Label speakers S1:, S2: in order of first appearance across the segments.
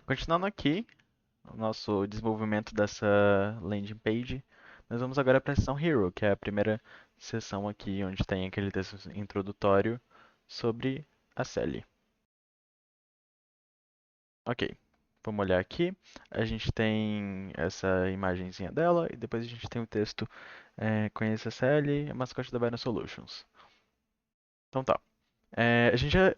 S1: Continuando aqui, o nosso desenvolvimento dessa landing page, nós vamos agora para a seção Hero, que é a primeira seção aqui onde tem aquele texto introdutório sobre a Sally. Ok, vamos olhar aqui. A gente tem essa imagenzinha dela e depois a gente tem o texto Conheça a Sally, a mascote da Byron Solutions. Então tá.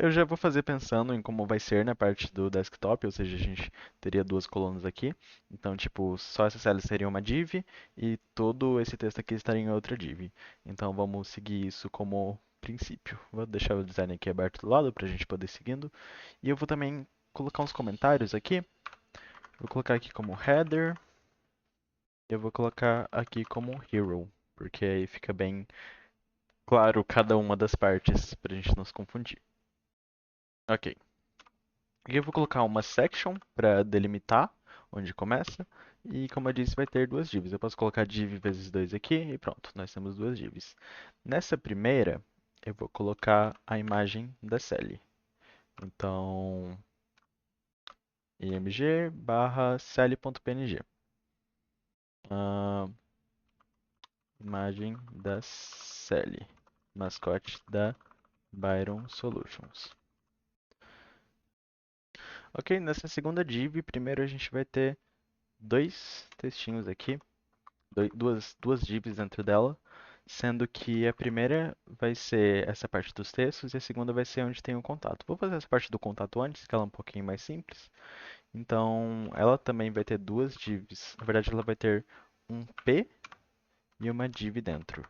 S1: Eu já vou fazer pensando em como vai ser na parte do desktop, ou seja, a gente teria duas colunas aqui. Então, tipo, só essa célula seria uma div e todo esse texto aqui estaria em outra div. Então, vamos seguir isso como princípio. Vou deixar o design aqui aberto do lado para a gente poder ir seguindo. E eu vou também colocar uns comentários aqui. Vou colocar aqui como header. Eu vou colocar aqui como hero, porque aí fica bem claro cada uma das partes para a gente não se confundir. Ok. Aqui eu vou colocar uma section para delimitar onde começa. E como eu disse, vai ter duas divs. Eu posso colocar div vezes 2 aqui e pronto, nós temos duas divs. Nessa primeira, eu vou colocar a imagem da Sally. Então, img barra sally.png. Ah, imagem da Sally, mascote da Byron Solutions. Ok, nessa segunda div, primeiro a gente vai ter dois textinhos aqui. Duas divs dentro dela, sendo que a primeira vai ser essa parte dos textos e a segunda vai ser onde tem o contato. Vou fazer essa parte do contato antes, que ela é um pouquinho mais simples. Então, ela também vai ter duas divs. Na verdade, ela vai ter um P e uma div dentro.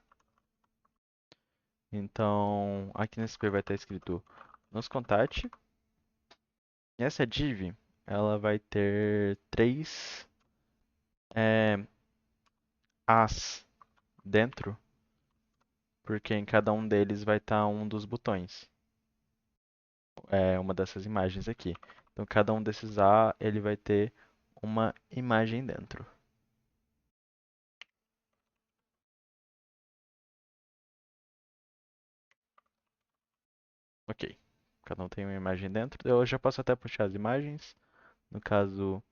S1: Então, aqui nesse P vai estar escrito nos contate. E essa div, ela vai ter três é, As dentro, porque em cada um deles vai estar um dos botões. Uma dessas imagens aqui. Então, cada um desses A, ele vai ter uma imagem dentro. Ok. Cada um tem uma imagem dentro. Eu já posso até puxar as imagens. No caso,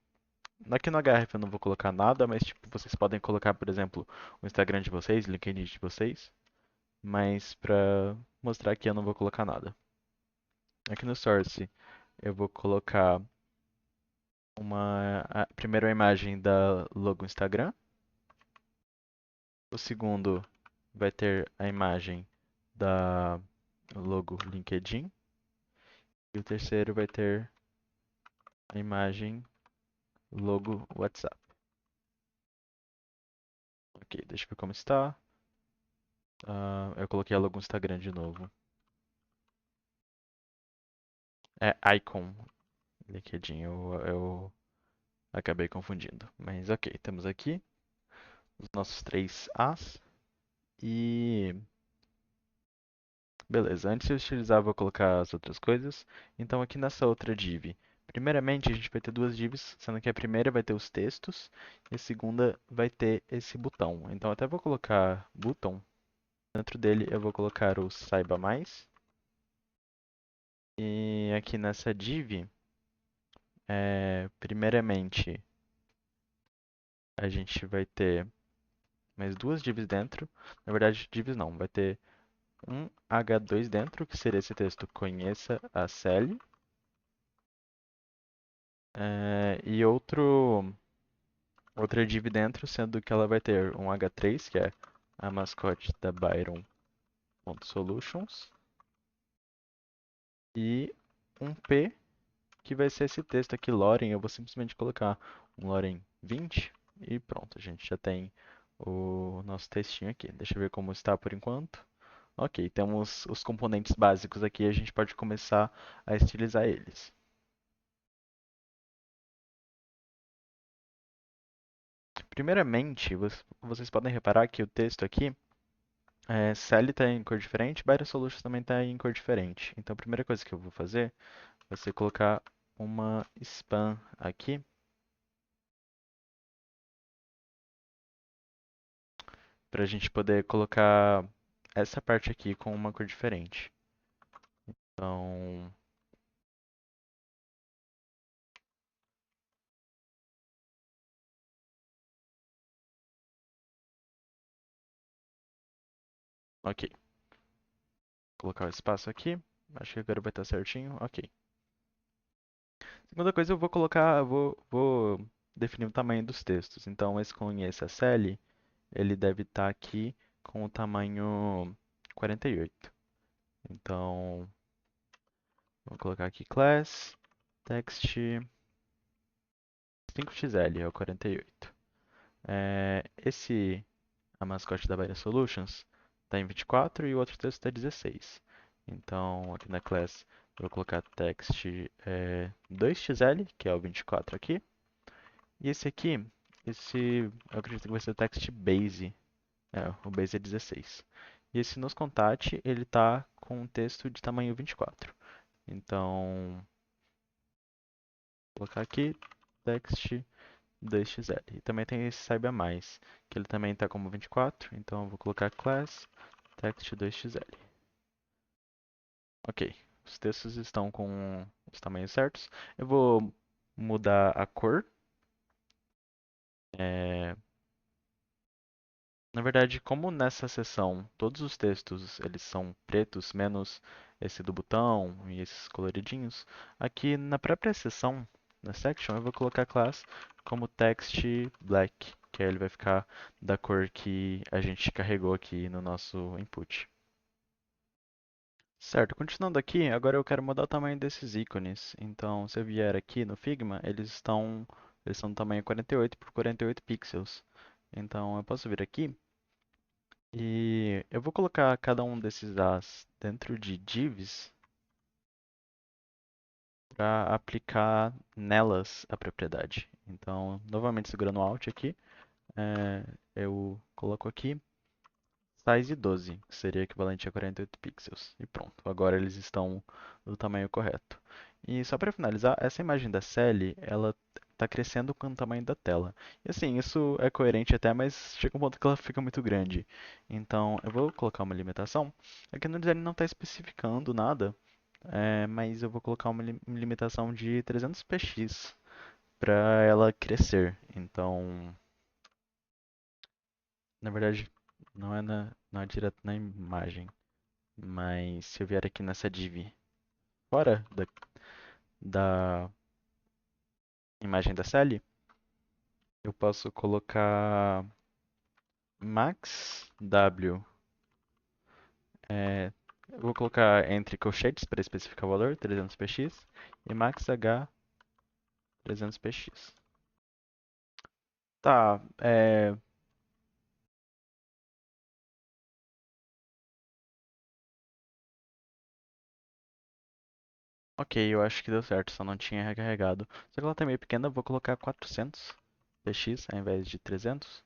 S1: aqui no HRF eu não vou colocar nada, mas tipo, vocês podem colocar, por exemplo, o Instagram de vocês, o LinkedIn de vocês. Mas pra mostrar aqui eu não vou colocar nada. Aqui no Source eu vou colocar primeiro a imagem da logo Instagram. O segundo vai ter a imagem da logo LinkedIn. E o terceiro vai ter a imagem logo WhatsApp. Ok, deixa eu ver como está. Eu coloquei a logo Instagram de novo. É icon LinkedIn, eu acabei confundindo. Mas ok, temos aqui os nossos três As. E beleza, antes de eu utilizar, vou colocar as outras coisas. Então aqui nessa outra div, primeiramente a gente vai ter duas divs, sendo que a primeira vai ter os textos e a segunda vai ter esse botão. Então até vou colocar button. Dentro dele eu vou colocar o saiba mais. E aqui nessa div, primeiramente a gente vai ter mais duas divs dentro. Na verdade, divs não, vai ter um H2 dentro, que seria esse texto Conheça a Sally. E outra div dentro, sendo que ela vai ter um H3, que é a mascote da Byron.solutions, e um P, que vai ser esse texto aqui, Loren. Eu vou simplesmente colocar um Loren 20 e pronto, a gente já tem o nosso textinho aqui. Deixa eu ver como está por enquanto. Ok, temos os componentes básicos aqui, a gente pode começar a estilizar eles. Primeiramente, vocês podem reparar que o texto aqui, Sally está em cor diferente, Byron Solutions também está em cor diferente. Então, a primeira coisa que eu vou fazer vai ser colocar uma span aqui para a gente poder colocar essa parte aqui com uma cor diferente. Então, Ok. Vou colocar o espaço aqui. Acho que agora vai estar certinho. Ok. Segunda coisa, eu vou colocar, vou definir o tamanho dos textos. Então, esse conheça a CL, ele deve estar aqui com o tamanho 48. Então, vou colocar aqui class text 5xl, é o 48. A mascote da Byra Solutions está em 24 e o outro texto está 16. Então, aqui na class, eu vou colocar text 2xl, que é o 24 aqui. E esse aqui, eu acredito que vai ser o text base. O base é 16. E esse nos contate, ele está com um texto de tamanho 24. Então, vou colocar aqui text 2xl. E também tem esse saiba mais, que ele também está como 24. Então, eu vou colocar class text 2xl. Ok, os textos estão com os tamanhos certos. Eu vou mudar a cor. É, Na verdade, como nessa seção todos os textos eles são pretos, menos esse do botão e esses coloridinhos, aqui na própria seção, na section, eu vou colocar a class como text black, que aí ele vai ficar da cor que a gente carregou aqui no nosso input. Certo, continuando aqui, agora eu quero mudar o tamanho desses ícones. Então, se eu vier aqui no Figma, eles são do tamanho 48 por 48 pixels. Então, eu posso vir aqui e eu vou colocar cada um desses as dentro de divs para aplicar nelas a propriedade. Então, novamente segurando o Alt aqui, eu coloco aqui size 12, que seria equivalente a 48 pixels. E pronto, agora eles estão do tamanho correto. E só para finalizar, essa imagem da Sally, ela está crescendo com o tamanho da tela. E assim, isso é coerente até, mas chega um ponto que ela fica muito grande. Então, eu vou colocar uma limitação. Aqui no design não está especificando nada, mas eu vou colocar uma limitação de 300px para ela crescer. Então, na verdade, não é direto na imagem. Mas se eu vier aqui nessa div fora da imagem da Sally, eu posso colocar max w. Eu vou colocar entre colchetes para especificar o valor, 300px, e max h 300px. Tá, ok, eu acho que deu certo, só não tinha recarregado. Só que ela tá meio pequena, eu vou colocar 400px ao invés de 300.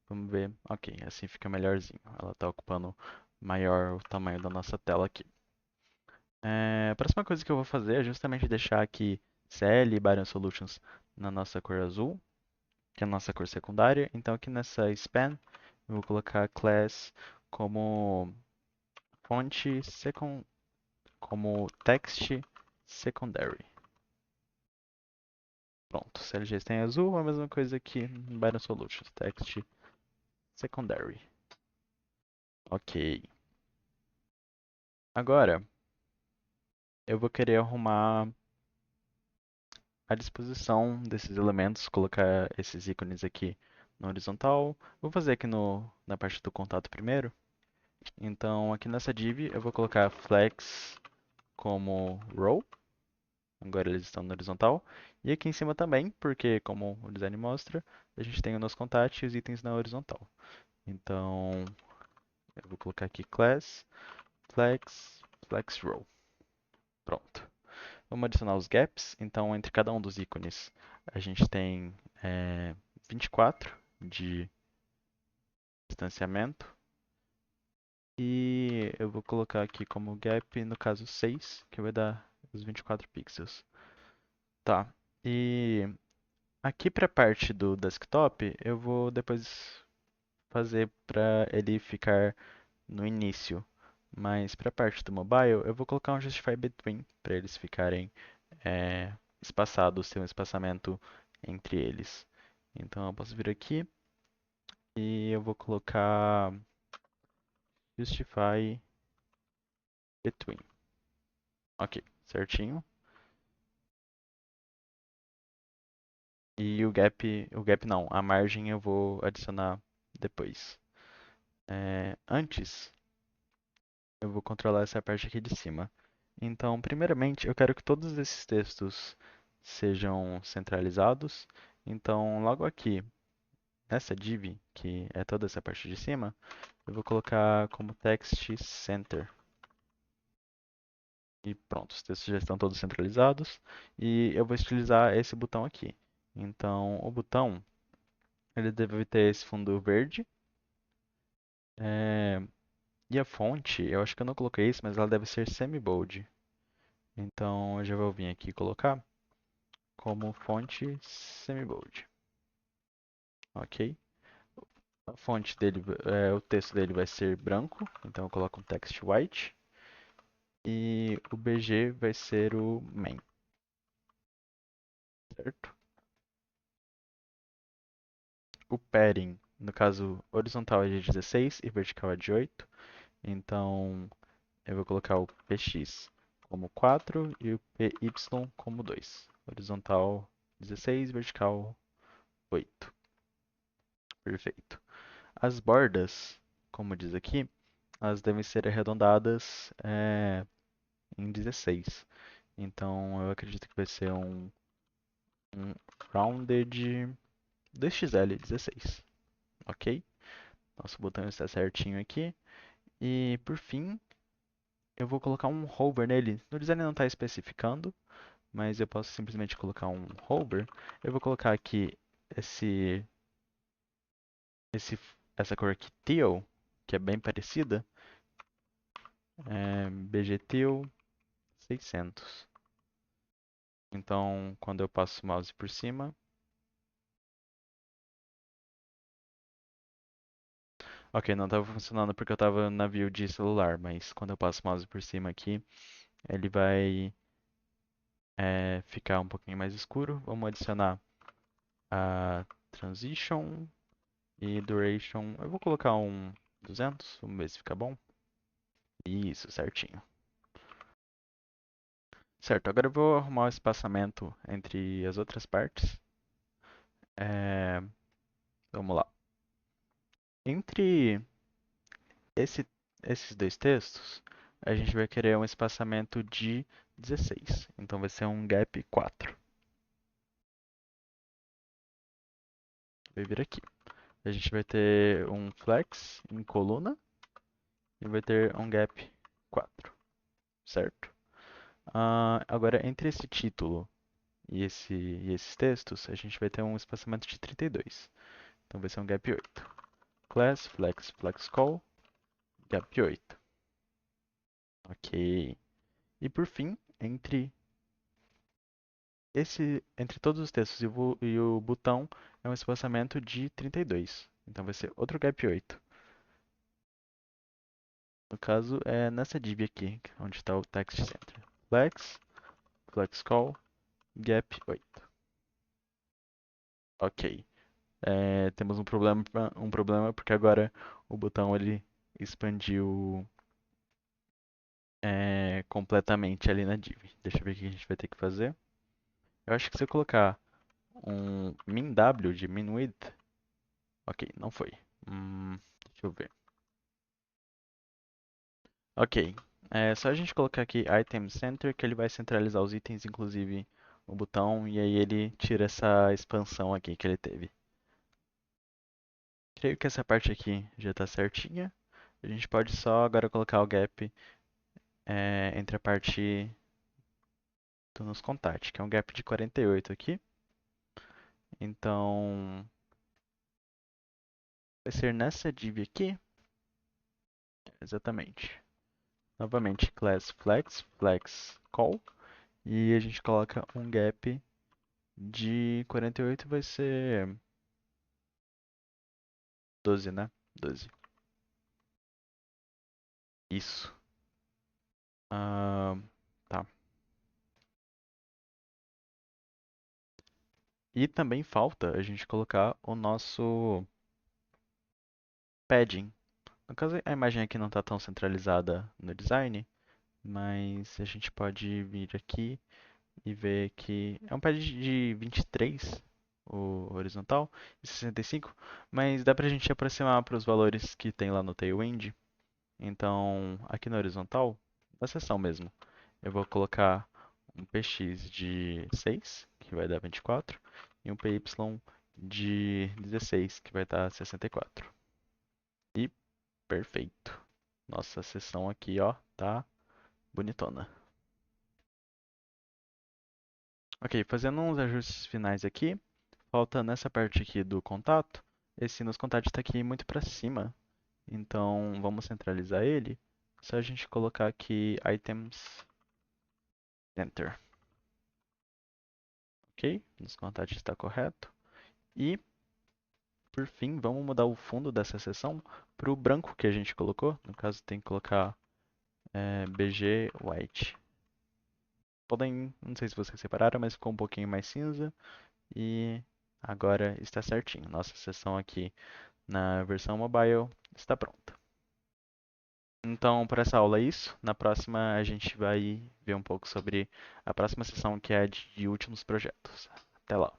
S1: Vamos ver. Ok, assim fica melhorzinho. Ela está ocupando maior o tamanho da nossa tela aqui. A próxima coisa que eu vou fazer é justamente deixar aqui CL e Barium Solutions na nossa cor azul, que é a nossa cor secundária. Então aqui nessa span eu vou colocar class como fonte como text secondary. Pronto, CLG está em azul, a mesma coisa aqui em Barium Solutions, text secondary. Ok. Agora eu vou querer arrumar a disposição desses elementos, colocar esses ícones aqui na horizontal. Vou fazer aqui na parte do contato primeiro. Então, aqui nessa div, eu vou colocar flex como row. Agora eles estão na horizontal. E aqui em cima também, porque como o design mostra, a gente tem o nosso contato e os itens na horizontal. Então, eu vou colocar aqui class flex row. Pronto. Vamos adicionar os gaps. Então, entre cada um dos ícones, a gente tem 24 de distanciamento. E eu vou colocar aqui como gap, no caso 6, que vai dar os 24 pixels. Tá. E aqui para a parte do desktop, eu vou depois fazer para ele ficar no início. Mas para a parte do mobile, eu vou colocar um justify between para eles ficarem espaçados, ter um espaçamento entre eles. Então eu posso vir aqui e eu vou colocar justify between. Ok, certinho. E o gap não, a margem eu vou adicionar depois. Antes, eu vou controlar essa parte aqui de cima. Então, primeiramente, eu quero que todos esses textos sejam centralizados. Então, logo aqui, nessa div, que é toda essa parte de cima, eu vou colocar como text center. E pronto, os textos já estão todos centralizados. E eu vou estilizar esse botão aqui. Então, o botão, ele deve ter esse fundo verde. É, E a fonte, eu acho que eu não coloquei isso, mas ela deve ser semi-bold. Então, eu já vou vir aqui e colocar como fonte semi-bold. Ok? A fonte dele, o texto dele vai ser branco, então eu coloco um text white. E o BG vai ser o main, certo? O padding, no caso, horizontal é de 16 e vertical é de 8. Então, eu vou colocar o PX como 4 e o PY como 2. Horizontal 16, vertical 8. Perfeito. As bordas, como diz aqui, elas devem ser arredondadas em 16. Então eu acredito que vai ser um rounded 2xl 16. Ok? Nosso botão está certinho aqui. E por fim, eu vou colocar um hover nele. No design não está especificando, mas eu posso simplesmente colocar um hover. Eu vou colocar aqui esse, esse, essa cor aqui, teal, que é bem parecida. BG teal 600. Então, quando eu passo o mouse por cima. Ok, não estava funcionando porque eu estava na view de celular, mas quando eu passo o mouse por cima aqui, ele vai ficar um pouquinho mais escuro. Vamos adicionar a transition e duration. Eu vou colocar um 200, vamos ver se fica bom. Isso, certinho. Certo, agora eu vou arrumar o espaçamento entre as outras partes. É, vamos lá. Entre esse- esses dois textos, a gente vai querer um espaçamento de 16. Então vai ser um gap 4. Vai vir aqui. A gente vai ter um flex em coluna e vai ter um gap 4, certo? Agora, entre esse título e esses textos, a gente vai ter um espaçamento de 32. Então vai ser um gap 8. Class, flex, flex call, gap 8. Ok. E por fim, entre todos os textos e o botão é um espaçamento de 32. Então vai ser outro gap 8. No caso, é nessa div aqui, onde está o text center. Flex, flex call, gap 8. Ok. Temos um problema porque agora o botão ele expandiu completamente ali na div. Deixa eu ver o que a gente vai ter que fazer. Eu acho que se eu colocar um min w de min width, ok, não foi. Deixa eu ver. Ok, é só a gente colocar aqui Item Center que ele vai centralizar os itens, inclusive o botão, e aí ele tira essa expansão aqui que ele teve. Creio que essa parte aqui já está certinha. A gente pode só agora colocar o gap entre a parte do nos contact, que é um gap de 48 aqui. Então, vai ser nessa div aqui, exatamente. Novamente, class flex, flex call, e a gente coloca um gap de 48 vai ser 12, né? 12. Isso. Ah, tá. E também falta a gente colocar o nosso padding. No caso, a imagem aqui não está tão centralizada no design, mas a gente pode vir aqui e ver que é um pad de 23, o horizontal, e 65, mas dá pra gente aproximar para os valores que tem lá no Tailwind. Então, aqui na horizontal, na seção mesmo, eu vou colocar um px de 6, que vai dar 24, e um py de 16, que vai dar 64. E perfeito. Nossa seção aqui, ó, tá bonitona. Ok, fazendo uns ajustes finais aqui, falta nessa parte aqui do contato, esse nos contatos está aqui muito para cima, então vamos centralizar ele. Só a gente colocar aqui items center, ok? Nos contatos está correto. E por fim, vamos mudar o fundo dessa seção para o branco que a gente colocou. No caso, tem que colocar BG White. Podem, não sei se vocês separaram, mas ficou um pouquinho mais cinza. E agora está certinho. Nossa seção aqui na versão mobile está pronta. Então, para essa aula é isso. Na próxima, a gente vai ver um pouco sobre a próxima sessão, que é a de últimos projetos. Até lá.